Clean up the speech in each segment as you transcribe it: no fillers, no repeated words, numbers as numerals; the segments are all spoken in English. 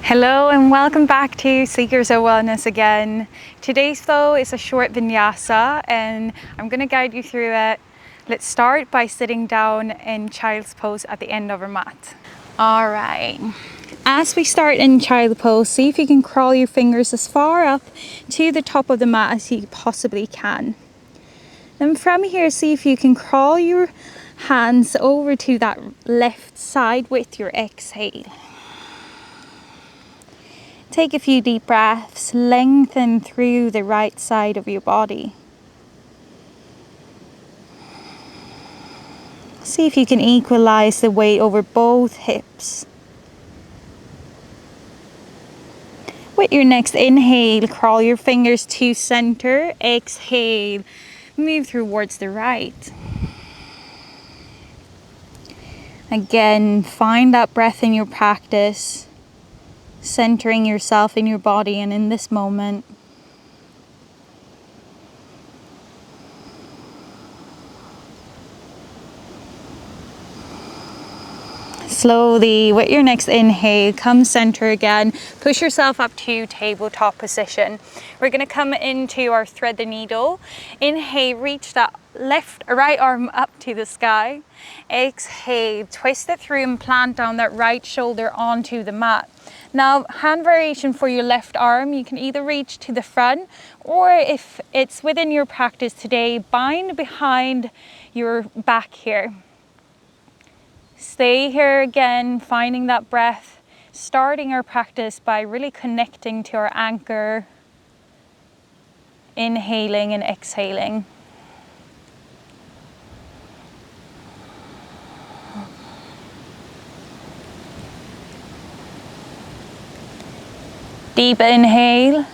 Hello and welcome back to Seekers of Wellness again. Today's flow is a short vinyasa and I'm going to guide you through it. Let's start by sitting down in child's pose at the end of our mat. Alright, as we start in child pose, see if you can crawl your fingers as far up to the top of the mat as you possibly can. Then from here, see if you can crawl your hands over to that left side with your exhale. Take a few deep breaths, lengthen through the right side of your body. See if you can equalize the weight over both hips. With your next inhale, crawl your fingers to center. Exhale, move towards the right. Again, find that breath in your practice. Centering yourself in your body and in this moment. Slowly, with your next inhale, come center again. Push yourself up to tabletop position. We're going to come into our thread the needle. Inhale, reach that right arm up to the sky. Exhale, twist it through and plant down that right shoulder onto the mat. Now, hand variation for your left arm, you can either reach to the front or if it's within your practice today, bind behind your back here. Stay here again, finding that breath, starting our practice by really connecting to our anchor, inhaling and exhaling. Deep inhale,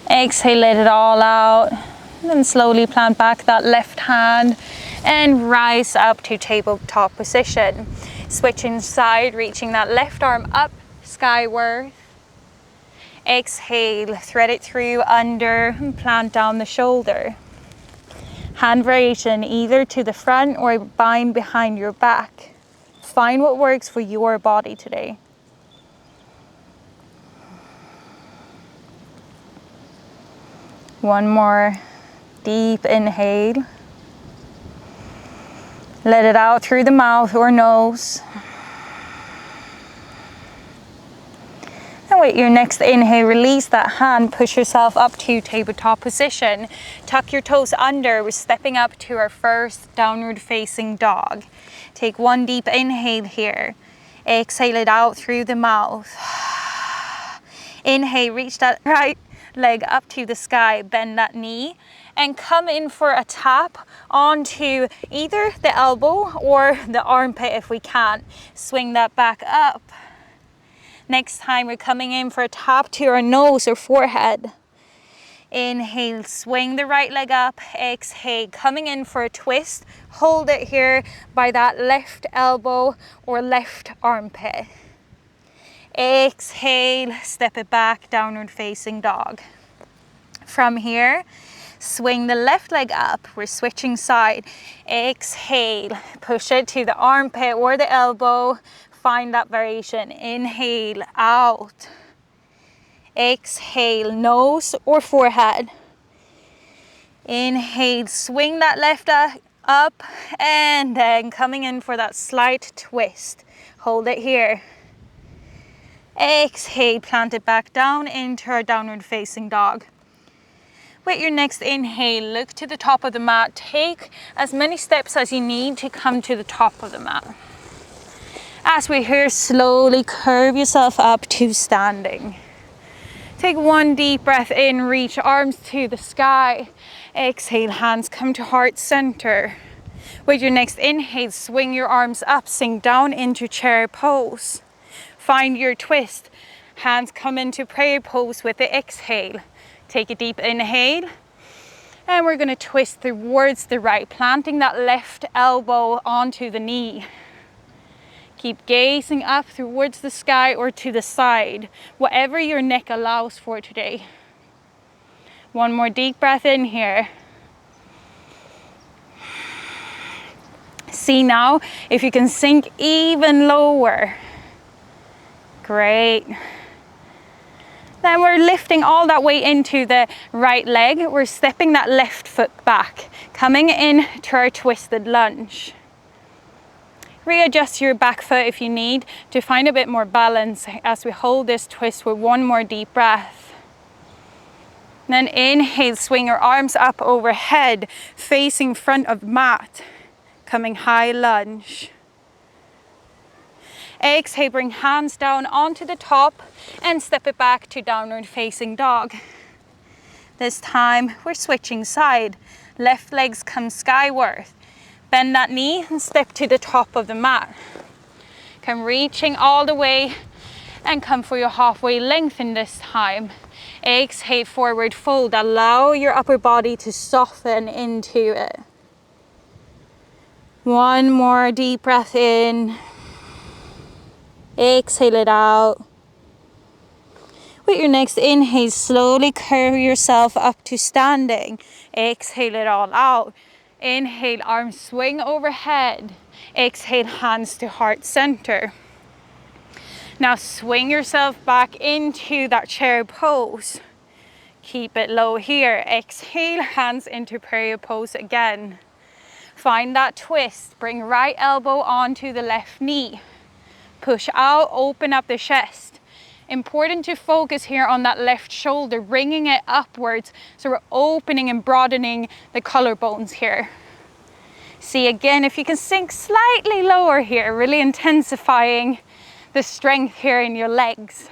exhale, let it all out, and then slowly plant back that left hand and rise up to tabletop position. Switching side, reaching that left arm up skyward. Exhale, thread it through under and plant down the shoulder. Hand variation either to the front or bind behind your back. Find what works for your body today. One more deep inhale. Let it out through the mouth or nose. And with your next inhale, release that hand, push yourself up to tabletop position. Tuck your toes under, we're stepping up to our first downward facing dog. Take one deep inhale here. Exhale it out through the mouth. Inhale, reach that right leg up to the sky, bend that knee and come in for a tap onto either the elbow or the armpit if we can. Swing that back up. Next time we're coming in for a tap to our nose or forehead. Inhale, swing the right leg up. Exhale, coming in for a twist. Hold it here by that left elbow or left armpit. Exhale, step it back, downward facing dog. From here, swing the left leg up. We're switching side. Exhale, push it to the armpit or the elbow. Find that variation. Inhale, out. Exhale, nose or forehead. Inhale, swing that left leg up and then coming in for that slight twist. Hold it here. Exhale, plant it back down into our downward facing dog. With your next inhale, look to the top of the mat. Take as many steps as you need to come to the top of the mat. As we're here, slowly curve yourself up to standing. Take one deep breath in, reach arms to the sky. Exhale, hands come to heart center. With your next inhale, swing your arms up, sink down into chair pose. Find your twist. Hands come into prayer pose with the exhale. Take a deep inhale. And we're going to twist towards the right, planting that left elbow onto the knee. Keep gazing up towards the sky or to the side, whatever your neck allows for today. One more deep breath in here. See now if you can sink even lower. Great. Then we're lifting all that weight into the right leg. We're stepping that left foot back, coming in to our twisted lunge. Readjust your back foot if you need to find a bit more balance as we hold this twist with one more deep breath. Then inhale, swing your arms up overhead, facing front of mat, coming high lunge. Exhale, bring hands down onto the top and step it back to downward facing dog. This time we're switching side. Left legs come skyward. Bend that knee and step to the top of the mat. Come reaching all the way and come for your halfway lengthen this time. Exhale, forward fold. Allow your upper body to soften into it. One more deep breath in. Exhale it out. With your next inhale, slowly curve yourself up to standing. Exhale it all out. Inhale, arms swing overhead. Exhale, hands to heart center. Now swing yourself back into that chair pose. Keep it low here. Exhale, hands into prayer pose again. Find that twist. Bring right elbow onto the left knee. Push out, open up the chest. Important to focus here on that left shoulder, bringing it upwards so we're opening and broadening the collarbones here. See again if you can sink slightly lower here, really intensifying the strength here in your legs.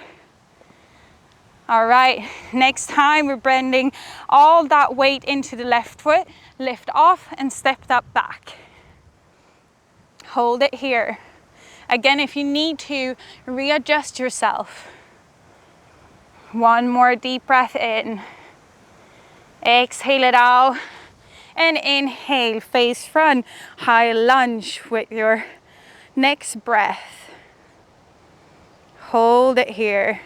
All right, next time we're bending all that weight into the left foot, lift off and step that back. Hold it here. Again, if you need to, readjust yourself. One more deep breath in. Exhale it out. And inhale, face front, high lunge with your next breath. Hold it here.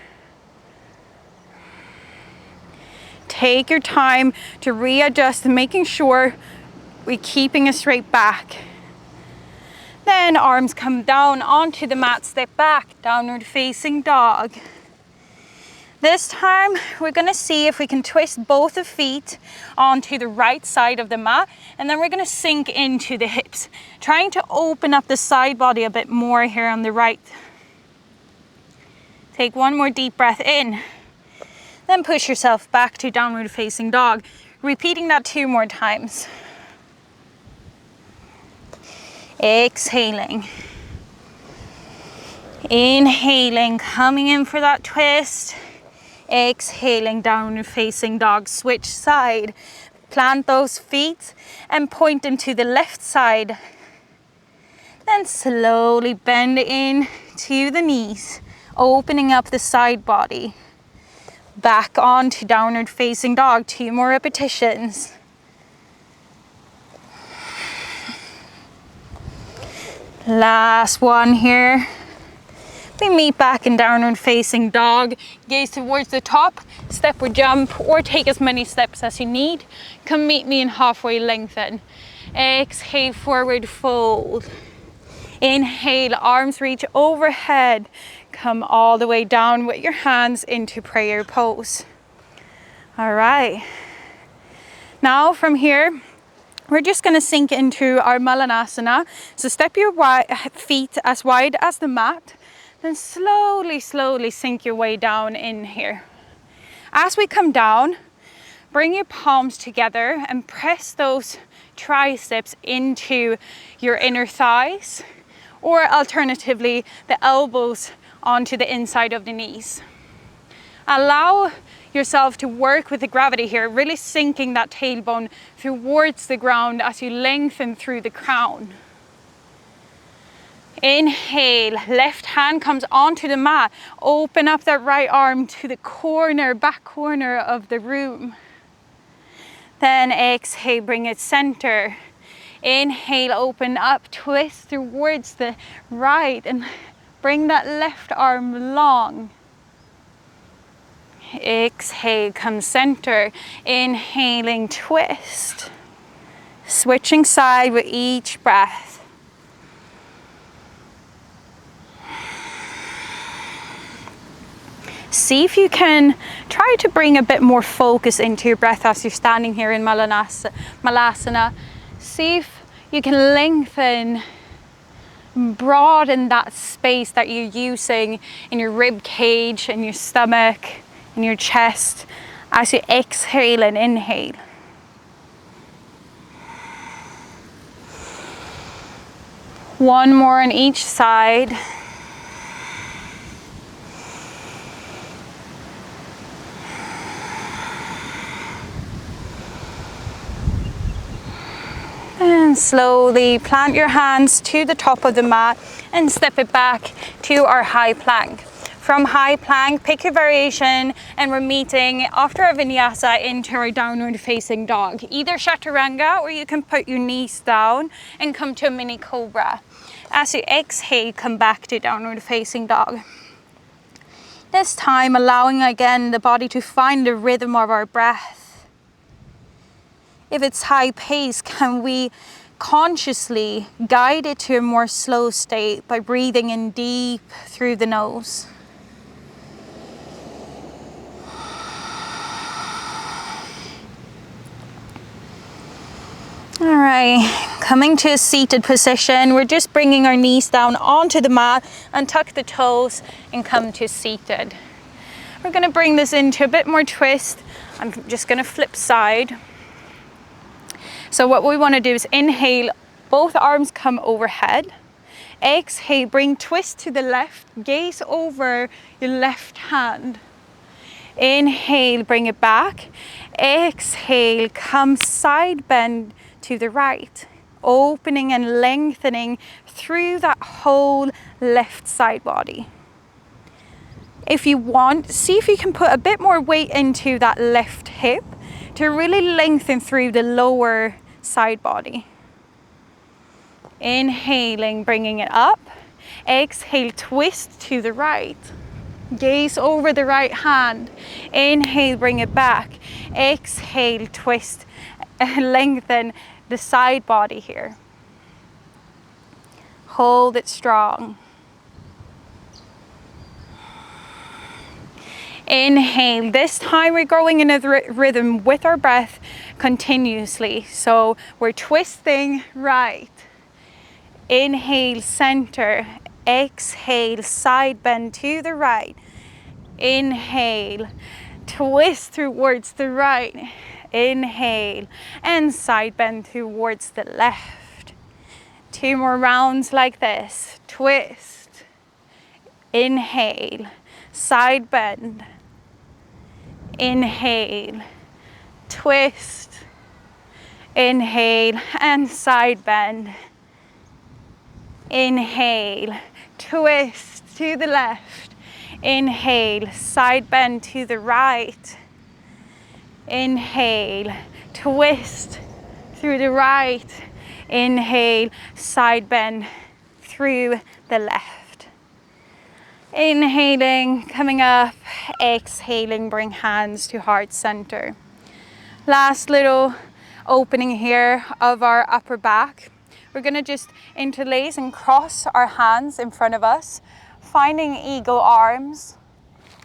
Take your time to readjust, making sure we're keeping a straight back. Then arms come down onto the mat, step back, downward facing dog. This time we're gonna see if we can twist both the feet onto the right side of the mat, and then we're gonna sink into the hips, trying to open up the side body a bit more here on the right. Take one more deep breath in, then push yourself back to downward facing dog, repeating that 2 more times. Exhaling. Inhaling, coming in for that twist. Exhaling, downward facing dog, switch side. Plant those feet and point them to the left side. Then slowly bend in to the knees, opening up the side body. Back onto downward facing dog, 2 more repetitions. Last one here. We meet back in downward facing dog. Gaze towards the top, step or jump, or take as many steps as you need. Come meet me in halfway lengthen. Exhale, forward fold. Inhale, arms reach overhead. Come all the way down with your hands into prayer pose. All right. Now from here, we're just going to sink into our Malasana. So step your feet as wide as the mat. Then slowly, slowly sink your way down in here. As we come down, bring your palms together and press those triceps into your inner thighs, or alternatively, the elbows onto the inside of the knees. Allow yourself to work with the gravity here, really sinking that tailbone towards the ground as you lengthen through the crown. Inhale, left hand comes onto the mat. Open up that right arm to the corner, back corner of the room. Then exhale, bring it center. Inhale, open up, twist towards the right and bring that left arm long. Exhale, come center. Inhaling, twist. Switching side with each breath. See if you can try to bring a bit more focus into your breath as you're standing here in Malasana. See if you can lengthen, broaden that space that you're using in your rib cage, in your stomach, in your chest as you exhale and inhale. One more on each side. And slowly plant your hands to the top of the mat and step it back to our high plank. From high plank, pick your variation, and we're meeting after our vinyasa into our downward facing dog. Either chaturanga, or you can put your knees down and come to a mini cobra. As you exhale, come back to downward facing dog. This time allowing again the body to find the rhythm of our breath. If it's high pace, can we consciously guide it to a more slow state by breathing in deep through the nose? All right, coming to a seated position, we're just bringing our knees down onto the mat and tuck the toes and come to seated. We're going to bring this into a bit more twist. I'm just going to flip side. So what we want to do is inhale, both arms come overhead. Exhale, bring twist to the left, gaze over your left hand. Inhale, bring it back. Exhale, come side bend to the right, opening and lengthening through that whole left side body. If you want, see if you can put a bit more weight into that left hip to really lengthen through the lower side body. Inhaling, bringing it up. Exhale, twist to the right. Gaze over the right hand. Inhale, bring it back. Exhale, twist and lengthen the side body here. Hold it strong. Inhale. This time we're going in a rhythm with our breath continuously. So we're twisting right. Inhale, center. Exhale, side bend to the right. Inhale, twist towards the right. Inhale, and side bend towards the left. 2 more rounds like this. Twist. Inhale, side bend. Inhale, twist. Inhale, and side bend. Inhale, twist to the left. Inhale, side bend to the right. Inhale, twist through the right. Inhale, side bend through the left. Inhaling, coming up. Exhaling, bring hands to heart center. Last little opening here of our upper back. We're going to just interlace and cross our hands in front of us, finding eagle arms.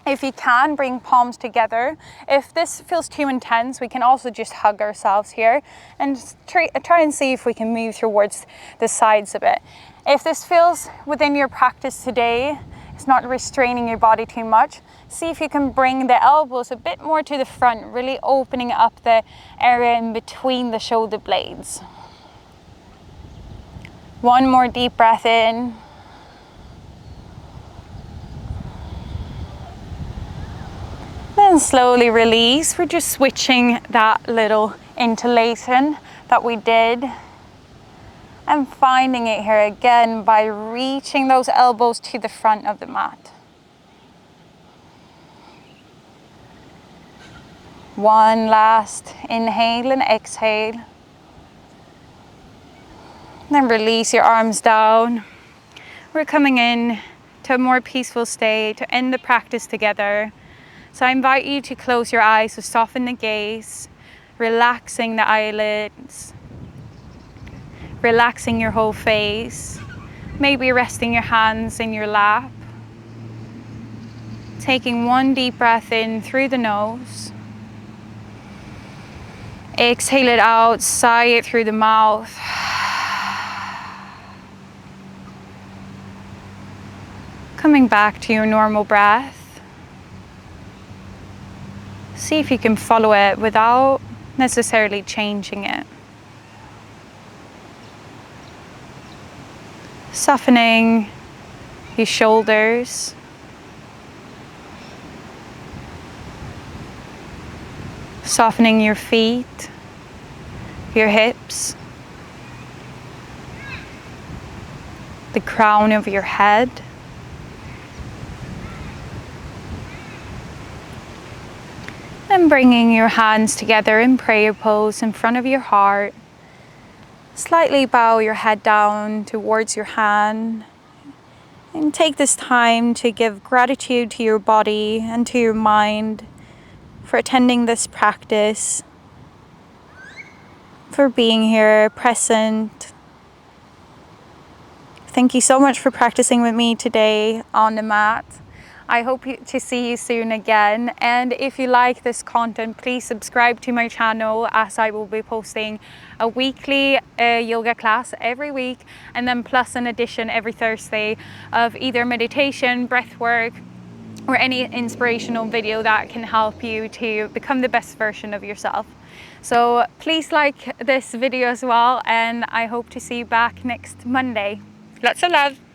If you can, bring palms together. If this feels too intense, we can also just hug ourselves here and try and see if we can move towards the sides a bit. If this feels within your practice today, it's not restraining your body too much, see if you can bring the elbows a bit more to the front, really opening up the area in between the shoulder blades. One more deep breath in. Then slowly release. We're just switching that little interlacing that we did and finding it here again by reaching those elbows to the front of the mat. One last inhale and exhale. Then release your arms down. We're coming in to a more peaceful state to end the practice together. So I invite you to close your eyes, to soften the gaze, relaxing the eyelids, relaxing your whole face, maybe resting your hands in your lap. Taking one deep breath in through the nose. Exhale it out, sigh it through the mouth. Coming back to your normal breath. See if you can follow it without necessarily changing it. Softening your shoulders. Softening your feet, your hips, the crown of your head. And bringing your hands together in prayer pose in front of your heart. Slightly bow your head down towards your hand. And take this time to give gratitude to your body and to your mind for attending this practice, for being here, present. Thank you so much for practicing with me today on the mat. I hope to see you soon again. And if you like this content, please subscribe to my channel, as I will be posting a weekly yoga class every week, and then plus an addition every Thursday of either meditation, breath work, or any inspirational video that can help you to become the best version of yourself. So please like this video as well, and I hope to see you back next Monday. Lots of love.